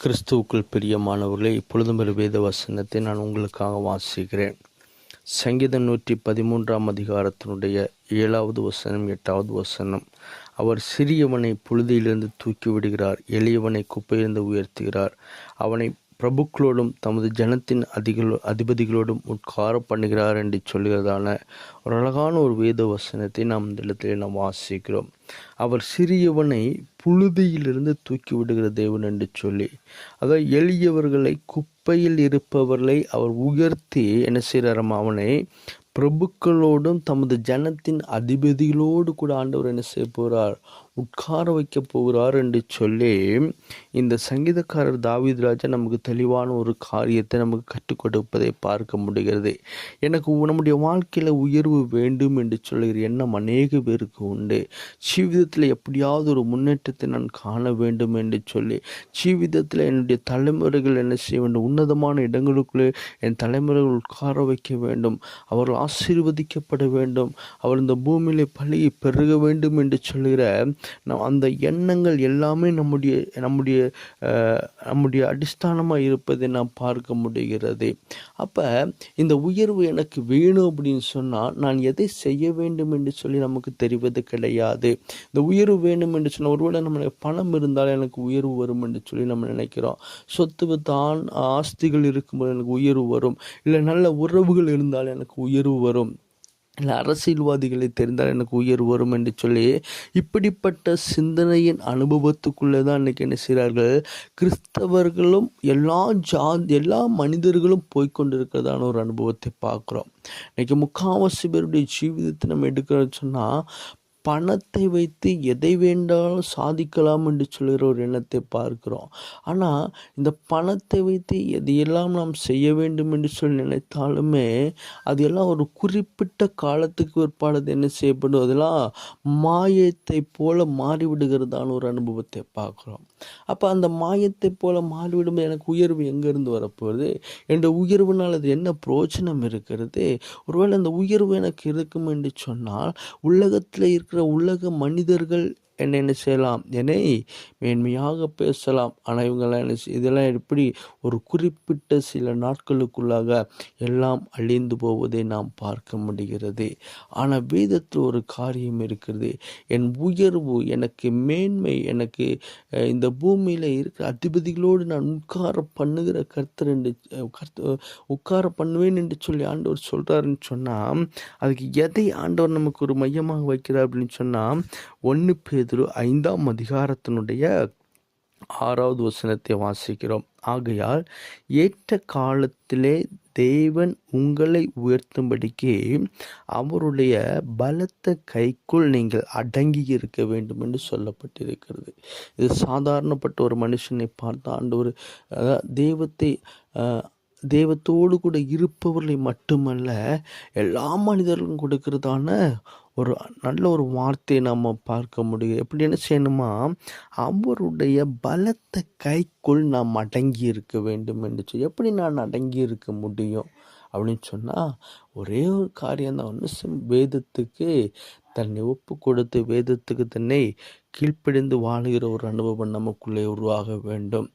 கிறிஸ்துவுக்குள் பிரியமானவர்களே, இப்பொழுதும் ஒரு வேத வசனத்தை நான் உங்களுக்காக வாசிக்கிறேன். சங்கீதம் 113 அதிகாரத்தினுடைய 7வது வசனம் 8வது வசனம். அவர் சிறியவனை புழுதியிலிருந்து தூக்கி விடுகிறார், எளியவனை குப்பையிலிருந்து உயர்த்துகிறார், அவனை பிரபுக்களோடும் தமது ஜனத்தின் அதிபதிகளோடும் உட்கார பண்ணுகிறார் என்று சொல்கிறதான ஒரு அழகான ஒரு வேத வசனத்தை நாம் இந்த இடத்துல நாம் வாசிக்கிறோம். அவர் சிறியவனை புழுதியிலிருந்து தூக்கி விடுகிற தேவன் என்று சொல்லி, அதாவது எளியவர்களை குப்பையில் இருப்பவர்களை அவர் உயர்த்தி என்ன செய்கிறாராம், அவனை பிரபுக்களோடும் தமது ஜனத்தின் அதிபதிகளோடு கூட ஆண்டவர் என்ன செய்ய போகிறார், உட்கார வைக்க போகிறார் என்று சொல்லி இந்த சங்கீதக்காரர் தாவீது ராஜா நமக்கு தெளிவான ஒரு காரியத்தை நமக்கு கற்றுக் கொடுப்பதை பார்க்க முடிகிறது. எனக்கு நம்முடைய வாழ்க்கையில் உயர்வு வேண்டும் என்று சொல்லுகிற எண்ணம் அநேக பேருக்கு உண்டு. ஜீவிதத்தில் எப்படியாவது ஒரு முன்னேற்றத்தை நான் காண வேண்டும் என்று சொல்லி, ஜீவிதத்தில் என்னுடைய தலைமுறைகள் என்ன செய்ய வேண்டும், உன்னதமான இடங்களுக்குள்ளே என் தலைமுறைகள் உட்கார வைக்க வேண்டும், அவர்கள் ஆசீர்வதிக்கப்பட வேண்டும், அவர் இந்த பூமியிலே பழகி பெருக வேண்டும் என்று சொல்லுகிற அந்த எண்ணங்கள் எல்லாமே நம்முடைய அடிஸ்தானமாக இருப்பதை நாம் பார்க்க முடிகிறது. அப்போ இந்த உயர்வு எனக்கு வேணும் அப்படின்னு சொன்னால் நான் எதை செய்ய வேண்டும் என்று சொல்லி நமக்கு தெரிவது கிடையாது. இந்த உயர்வு வேணும் என்று சொன்னால், ஒருவேளை நம்மளுக்கு பணம் இருந்தால் எனக்கு உயர்வு வரும் என்று சொல்லி நம்ம நினைக்கிறோம். சொத்து தான் ஆஸ்திகள் இருக்கும்போது எனக்கு உயர்வு வரும், இல்லை நல்ல உறவுகள் இருந்தால் எனக்கு உயர்வு வரும், இல்லை அரசியல்வாதிகளை தெரிந்தால் எனக்கு உயர்வு வரும் என்று சொல்லி, இப்படிப்பட்ட சிந்தனையின் அனுபவத்துக்குள்ளே தான் இன்றைக்கி என்ன செய்கிறார்கள், கிறிஸ்தவர்களும் எல்லா மனிதர்களும் போய்கொண்டிருக்கிறதான ஒரு அனுபவத்தை பார்க்குறோம். இன்றைக்கி முக்காவாசி பேருடைய ஜீவிதத்தை நம்ம எடுக்கிறோன்னு சொன்னால், பணத்தை வைத்து எதை வேண்டாலும் சாதிக்கலாம் என்று சொல்கிற ஒரு எண்ணத்தை பார்க்கிறோம். ஆனால் இந்த பணத்தை வைத்து எதையெல்லாம் நாம் செய்ய வேண்டும் என்று சொல்லி நினைத்தாலுமே அது எல்லாம் ஒரு குறிப்பிட்ட காலத்துக்கு பிற்பாடு என்ன செய்யப்படும், அதெல்லாம் மாயத்தை போல மாறிவிடுகிறதான ஒரு அனுபவத்தை பார்க்குறோம். அப்போ அந்த மாயத்தை போல மாறிவிடும் எனக்கு உயர்வு எங்கேருந்து வரப்போகுது, என்ற உயர்வுனால் அது என்ன பிரயோஜனம் இருக்கிறது? ஒருவேளை அந்த உயர்வு எனக்கு இருக்கும் என்று சொன்னால், உலகத்தில் இருக்கிற உலக மனிதர்கள் என்ன செய்யலாம், என்னை மேன்மையாக பேசலாம். ஆனால் இவங்கெல்லாம் இதெல்லாம் எப்படி ஒரு குறிப்பிட்ட சில நாட்களுக்குள்ளாக எல்லாம் அழிந்து போவதை நாம் பார்க்க முடிகிறது. ஆனால் வேதத்தில் ஒரு காரியம் இருக்கிறது, என் உயர்வு, எனக்கு மேன்மை, எனக்கு இந்த பூமியில் இருக்கிற அதிபதிகளோடு நான் உட்கார பண்ணுகிற உட்கார பண்ணுவேன் என்று சொல்லி ஆண்டவர் சொல்கிறாருன்னு சொன்னால், அதுக்கு எதை ஆண்டவர் நமக்கு ஒரு மையமாக வைக்கிறார் அப்படின்னு சொன்னால், 1 பேதுரு 5ஆம் அதிகாரத்தினுடைய 6வது வசனத்தை வாசிக்கிறோம். ஆகையால் ஏற்ற காலத்திலே தேவன் உங்களை உயர்த்தும்படிக்கு அவருடைய பலத்த கைக்குள் நீங்கள் அடங்கி இருக்க வேண்டும் என்று சொல்லப்பட்டிருக்கிறது. இது சாதாரணப்பட்ட ஒரு மனுஷனை பார்த்த ஆண்டவர் தெய்வத்தோடு கூட இருப்பவர்களை மட்டுமல்ல, எல்லா மனிதர்களும் கொடுக்கிறதான ஒரு நல்ல ஒரு வார்த்தையை நாம் பார்க்க முடியும். எப்படி என்ன செய்யணுமா, அவருடைய பலத்த கைக்குள் நாம் அடங்கி இருக்க வேண்டும் என்று சொல்லி. எப்படி நான் அடங்கி இருக்க முடியும் அப்படின்னு சொன்னால், ஒரே ஒரு காரியம்தான். ஒன்று, வேதத்துக்கு தன்னை ஒப்பு கொடுத்து வேதத்துக்கு தன்னை கீழ்ப்படிந்து வாழுகிற ஒரு அனுபவம் நமக்குள்ளே உருவாக வேண்டும்.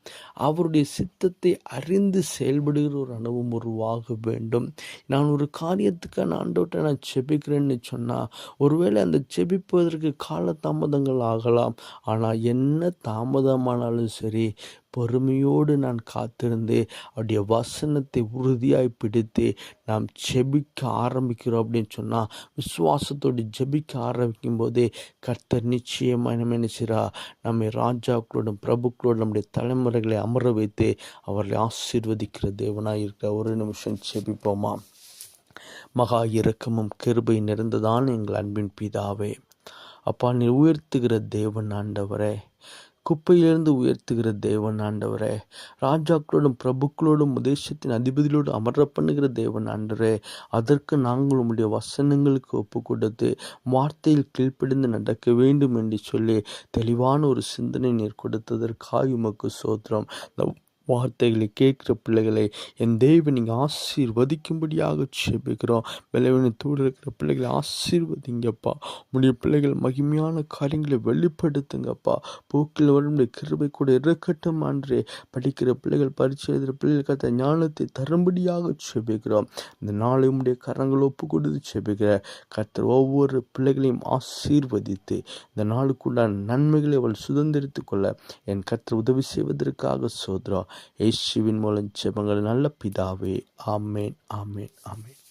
அவருடைய சித்தத்தை அறிந்து செயல்படுகிற ஒரு அனுபவம் உருவாக வேண்டும். நான் ஒரு காரியத்துக்கான ஆண்டவர்கிட்ட நான் செபிக்கிறேன்னு சொன்னால், ஒருவேளை அந்த செபிப்பதற்கு கால தாமதங்கள் ஆகலாம். ஆனால் என்ன தாமதமானாலும் சரி, பொறுமையோடு நான் காத்திருந்து அவருடைய வசனத்தை உறுதியாய் பிடித்து நாம் ஜெபிக்க ஆரம்பிக்கிறோம் அப்படின்னு சொன்னால், விசுவாசத்தோடு ஜெபிக்க ஆரம்பிக்கும் போதே கர்த்தர் நிச்சயமாக என்ன செய்கிறா, நம்மை ராஜாக்களோடும் பிரபுக்களோடும் நம்முடைய தலைமுறைகளை அமர வைத்து அவர்களை ஆசீர்வதிக்கிற தேவனாக இருக்கிற. ஒரு நிமிஷம் ஜெபிப்போமா. மகா இரக்கமும் கிருபை நிறைந்ததான் எங்கள் அன்பின் பிதாவே, அப்பா, நீ உயர்த்துகிற தேவன் ஆண்டவரே, குப்பையிலிருந்து உயர்த்துகிற தேவன் ஆண்டவரே, ராஜாக்களோடும் பிரபுக்களோடும் தேசத்தின் அதிபதிகளோடும் அமர பண்ணுகிற தேவன் ஆண்டவரே, அதற்கு நாங்கள் உம்முடைய வசனங்களுக்கு ஒப்பு கொடுத்து வார்த்தையில் கீழ்ப்படிந்து நடக்க வேண்டும் என்று சொல்லி தெளிவான ஒரு சிந்தனை நீர் கொடுத்ததற்காக உமக்கு ஸ்தோத்திரம். வார்த்தைகளை கேட்கிற பிள்ளைகளை என் தேவன் நீங்கள் ஆசீர்வதிக்கும்படியாக செபிக்கிறோம். பலவீனத்தோடு இருக்கிற பிள்ளைகளை ஆசீர்வதிங்கப்பா. உடைய பிள்ளைகள் மகிமையான காரியங்களை வெளிப்படுத்துங்கப்பா. போக்கில் வருடைய கிருபை கூட இருக்கட்டும். அன்றே படிக்கிற பிள்ளைகள், பரீட்சை எழுதுகிற பிள்ளைகளுக்கு ஞானத்தை தரும்படியாக செபிக்கிறோம். இந்த நாளை உடைய கரங்கள் ஒப்பு கொடுத்து செபிக்கிற கர்த்தர் ஒவ்வொரு பிள்ளைகளையும் ஆசீர்வதித்து இந்த நாளுக்குள்ளான நன்மைகளை அவள் சுதந்திரித்துக் கொள்ள என் கர்த்தர் உதவி செய்வதற்காக சோதரா. இயேசுவின் மூலம் ஜெபங்கள் நல்ல பிதாவே. ஆமேன், ஆமேன், ஆமேன்.